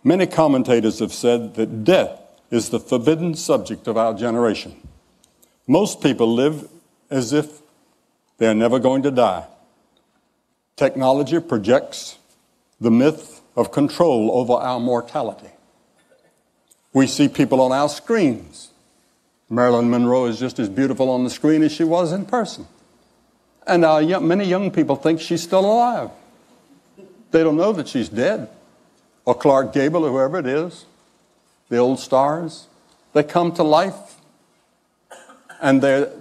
Many commentators have said that death is the forbidden subject of our generation. Most people live as if they're never going to die. Technology projects the myth of control over our mortality. We see people on our screens. Marilyn Monroe is just as beautiful on the screen as she was in person. And many young people think she's still alive. They don't know that she's dead. Or Clark Gable, or whoever it is, the old stars. They come to life, and they're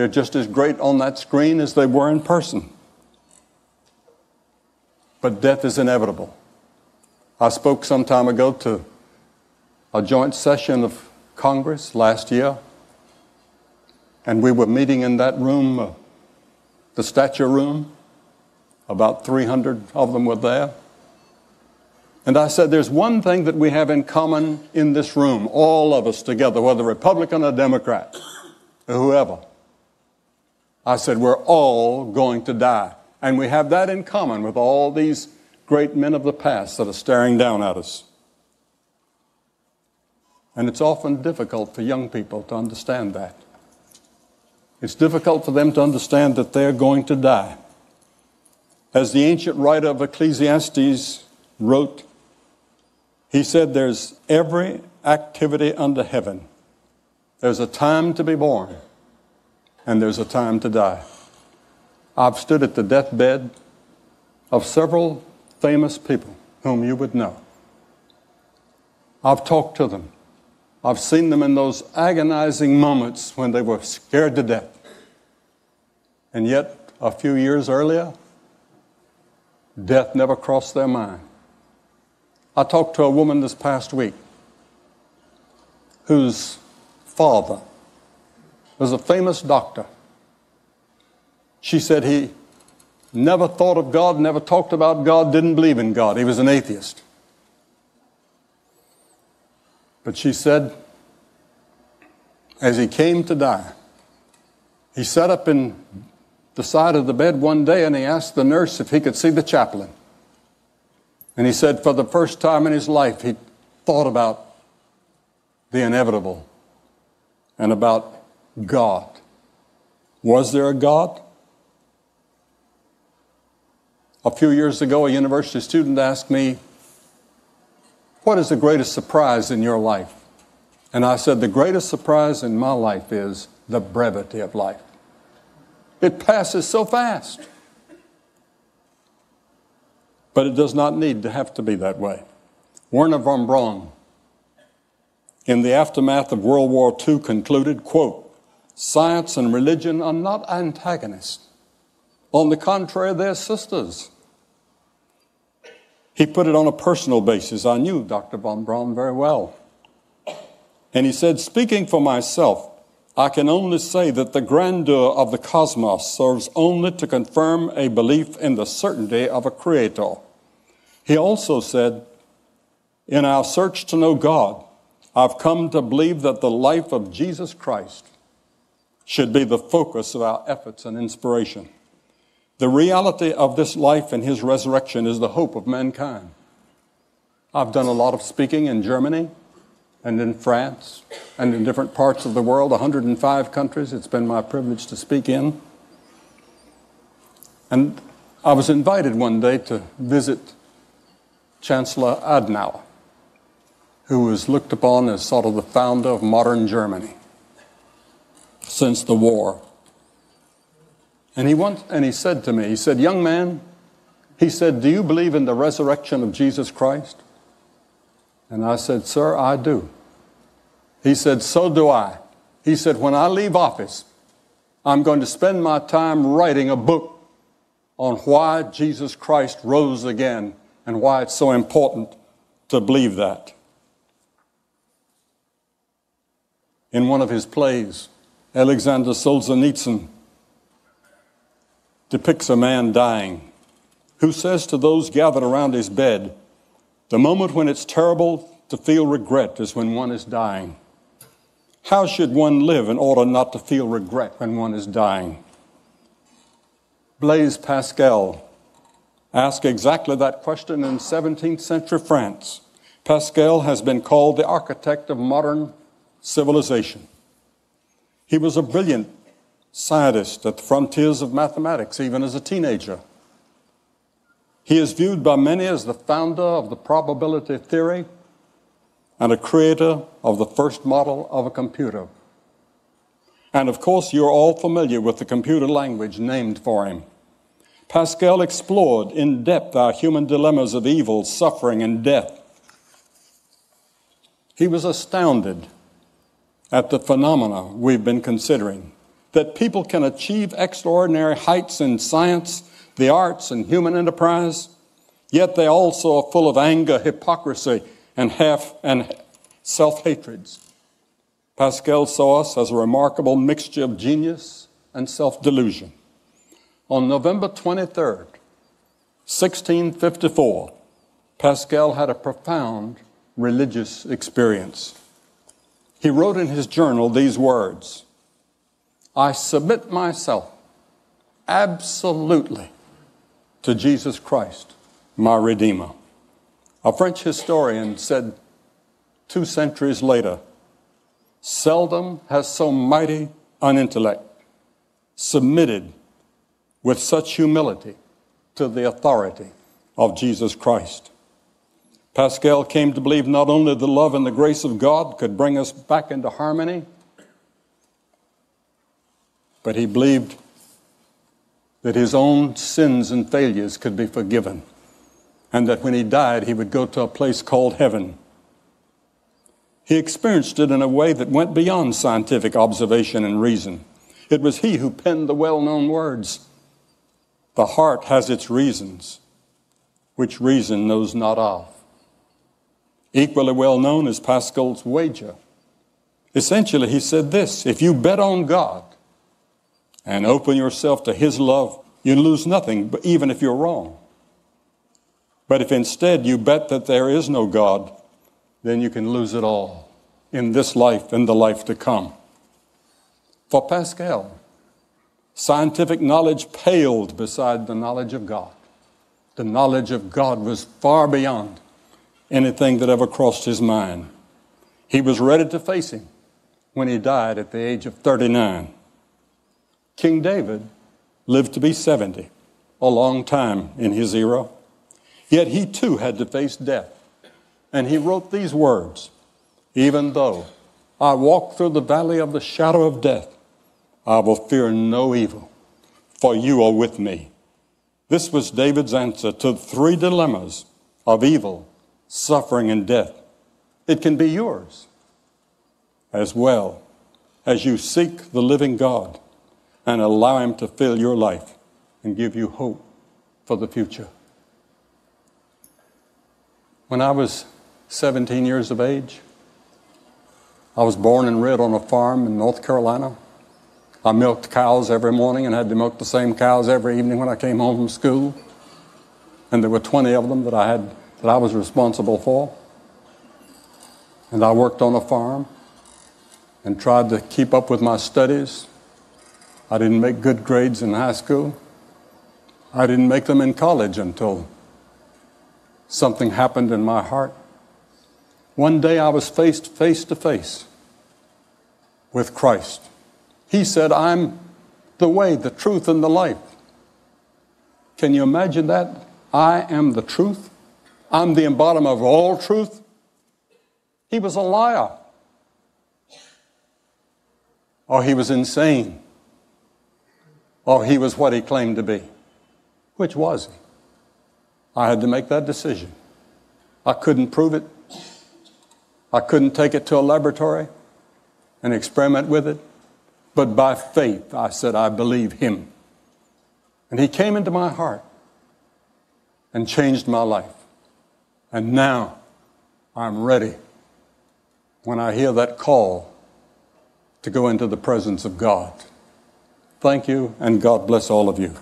just as great on that screen as they were in person. But death is inevitable. I spoke some time ago to a joint session of Congress last year, and we were meeting in that room, the stature room. About 300 of them were there. And I said, there's one thing that we have in common in this room, all of us together, whether Republican or Democrat, or whoever. I said, we're all going to die. And we have that in common with all these great men of the past that are staring down at us. And it's often difficult for young people to understand that. It's difficult for them to understand that they're going to die. As the ancient writer of Ecclesiastes wrote, he said, there's every activity under heaven. There's a time to be born, and there's a time to die. I've stood at the deathbed of several famous people whom you would know. I've talked to them. I've seen them in those agonizing moments when they were scared to death. And yet, a few years earlier, death never crossed their mind. I talked to a woman this past week whose father was a famous doctor. She said he never thought of God, never talked about God, didn't believe in God. He was an atheist. But she said, as he came to die, he sat up in the side of the bed one day and he asked the nurse if he could see the chaplain. And he said for the first time in his life, he thought about the inevitable and about God. Was there a God? A few years ago, a university student asked me, what is the greatest surprise in your life? And I said, the greatest surprise in my life is the brevity of life. It passes so fast. But it does not need to have to be that way. Werner von Braun, in the aftermath of World War II, concluded, quote, science and religion are not antagonists. On the contrary, they're sisters. He put it on a personal basis. I knew Dr. von Braun very well. And he said, speaking for myself, I can only say that the grandeur of the cosmos serves only to confirm a belief in the certainty of a creator. He also said, in our search to know God, I've come to believe that the life of Jesus Christ should be the focus of our efforts and inspiration. The reality of this life and his resurrection is the hope of mankind. I've done a lot of speaking in Germany and in France and in different parts of the world, 105 countries it's been my privilege to speak in. And I was invited one day to visit Chancellor Adenauer, who was looked upon as sort of the founder of modern Germany since the war. And he said to me, he said, young man, he said, do you believe in the resurrection of Jesus Christ? And I said, sir, I do. He said, so do I. He said, when I leave office, I'm going to spend my time writing a book on why Jesus Christ rose again and why it's so important to believe that. In one of his plays, Alexander Solzhenitsyn depicts a man dying who says to those gathered around his bed, the moment when it's terrible to feel regret is when one is dying. How should one live in order not to feel regret when one is dying? Blaise Pascal, asked exactly that question in 17th century France. Pascal has been called the architect of modern civilization. He was a brilliant scientist at the frontiers of mathematics, even as a teenager. He is viewed by many as the founder of the probability theory and a creator of the first model of a computer. And of course, you're all familiar with the computer language named for him. Pascal explored in depth our human dilemmas of evil, suffering, and death. He was astounded at the phenomena we've been considering, that people can achieve extraordinary heights in science, the arts, and human enterprise, yet they also are full of anger, hypocrisy, and self-hatreds. Pascal saw us as a remarkable mixture of genius and self-delusion. On November 23rd, 1654, Pascal had a profound religious experience. He wrote in his journal these words: "I submit myself absolutely to Jesus Christ, my Redeemer." A French historian said 2 centuries later, "Seldom has so mighty an intellect submitted with such humility to the authority of Jesus Christ." Pascal came to believe not only the love and the grace of God could bring us back into harmony, but he believed that his own sins and failures could be forgiven, and that when he died, he would go to a place called heaven. He experienced it in a way that went beyond scientific observation and reason. It was he who penned the well-known words, "The heart has its reasons, which reason knows not of." Equally well known is Pascal's wager. Essentially, he said this: if you bet on God and open yourself to his love, you lose nothing, even if you're wrong. But if instead you bet that there is no God, then you can lose it all in this life and the life to come. For Pascal, scientific knowledge paled beside the knowledge of God. The knowledge of God was far beyond anything that ever crossed his mind. He was ready to face him when he died at the age of 39. King David lived to be 70, a long time in his era. Yet he too had to face death. And he wrote these words: "Even though I walk through the valley of the shadow of death, I will fear no evil, for you are with me." This was David's answer to the 3 dilemmas of evil, suffering, and death. It can be yours as well as you seek the living God and allow him to fill your life and give you hope for the future. When I was 17 years of age, I was born and reared on a farm in North Carolina. I milked cows every morning and had to milk the same cows every evening when I came home from school. And there were 20 of them that I was responsible for. And I worked on a farm and tried to keep up with my studies. I didn't make good grades in high school. I didn't make them in college until something happened in my heart. One day I was faced face to face with Christ. He said, "I'm the way, the truth, and the life." Can you imagine that? I am the truth. I'm the embodiment of all truth. He was a liar. Or he was insane. Or he was what he claimed to be. Which was he? I had to make that decision. I couldn't prove it. I couldn't take it to a laboratory and experiment with it. But by faith, I said, I believe him. And he came into my heart and changed my life. And now I'm ready when I hear that call to go into the presence of God. Thank you, and God bless all of you.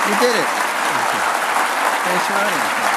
You did it. Thanks for running.